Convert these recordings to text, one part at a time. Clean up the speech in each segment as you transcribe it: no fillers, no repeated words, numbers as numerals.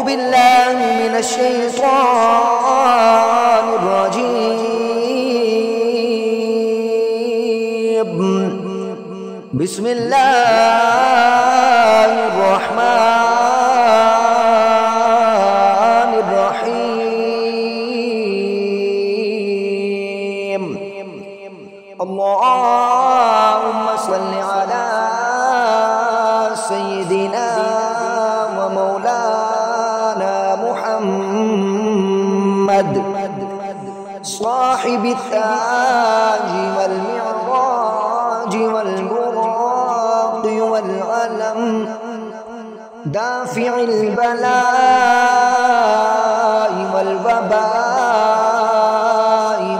بالله من الشيطان الرجيم. بسم الله الرحمن الرحيم. اللهم صل على سيدنا ومولانا محمد صاحب التاج والمعراج والبراق والعلم، دافع البلاء والوباء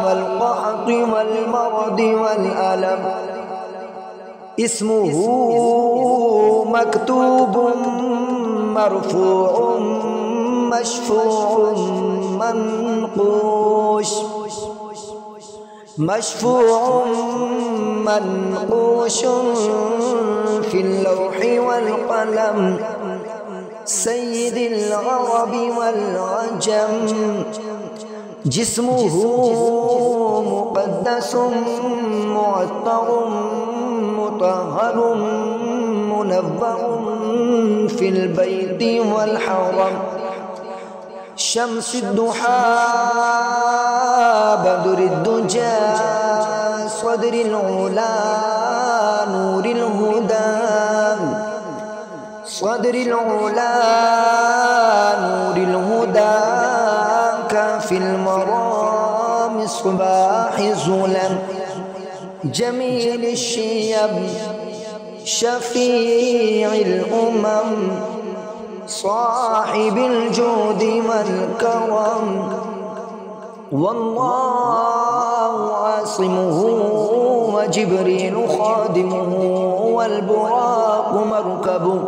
والقحط والمرض والألم. اسمه مكتوب مرفوع مشفوع منقوش، مشفوع منقوش في اللوح والقلم. سيد العرب والعجم، جسمه مقدس معطر مطهر منور في البيت والحرم. شمس الضحى بدر الدجى، صدر العلا نور الهدى، صدر العلا نور الهدى. كافي المرام صباح ظلم، جميل الشيب شفيع الأمم. صاحب الجود والكرم، والله عاصمه وجبريل خادمه، والبراق مركبه،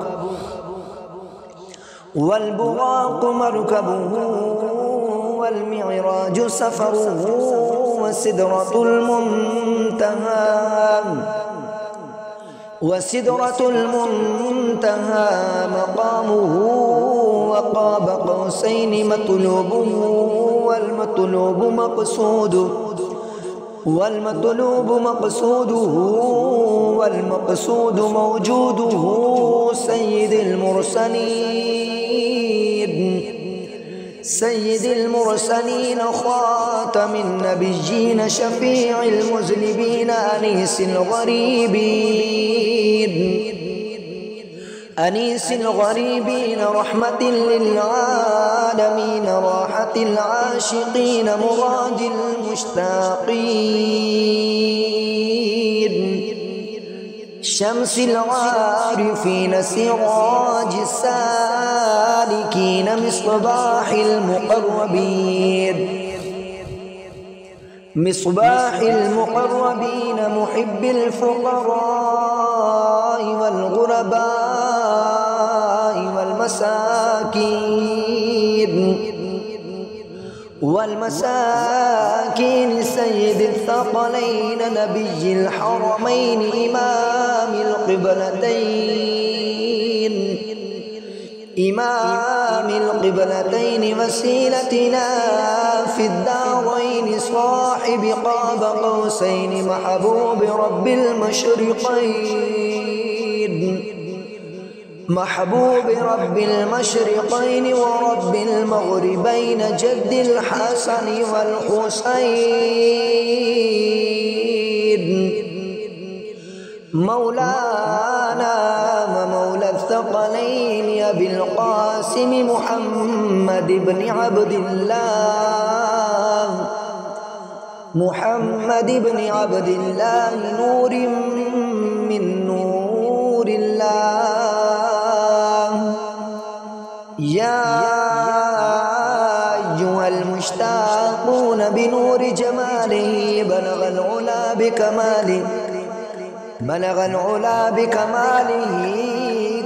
والبراق مركبه، والمعراج سفره، وسدرة المنتهى، وسدرة المنتهى مقامه. وقاب قوسين مطلوبه، والمطلوب مقصوده، والمطلوب مقصوده، والمقصود موجوده. سيد المرسلين، سيد المرسلين، خاتم النبيين، شفيع المذنبين، أنيس الغريبين، أنيس الغريبين، رحمة للعالمين، راحة العاشقين، مراد المشتاقين. شمس العارفين، سراج السالكين، مصباح المقربين، مصباح المقربين، محب الفقراء والغرباء والمساكين، والمساكين. سيد الثقلين، نبي الحرمين، إمام القبلتين، إمام القبلتين، وسيلتنا في الدارين، صاحب قاب قوسين، محبوب رب المشرقين، محبوب رب المشرقين ورب المغربين، جد الحسن والحسين. مولانا ومولى الثقلين، أبي القاسم محمد بن عبد الله، محمد بن عبد الله، نور من نور الله. يا أيها المشتاقون بنور جماله، بلغ العلا بكماله، بلغ العلا بكماله.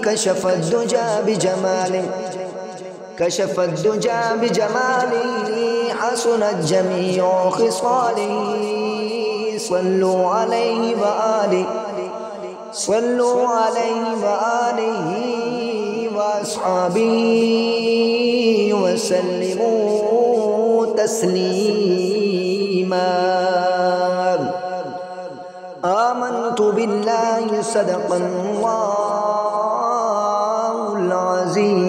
كشف الدجى بجماله، كشف الدجى بجماله، حسنت جميع خصاله. صلوا عليه وآله، صلوا عليه وآله وأصحابه वसल्लिमू तस्लीमा। आमन्तु बिल्लाहि सदक़ल्लाहुल अज़ीम।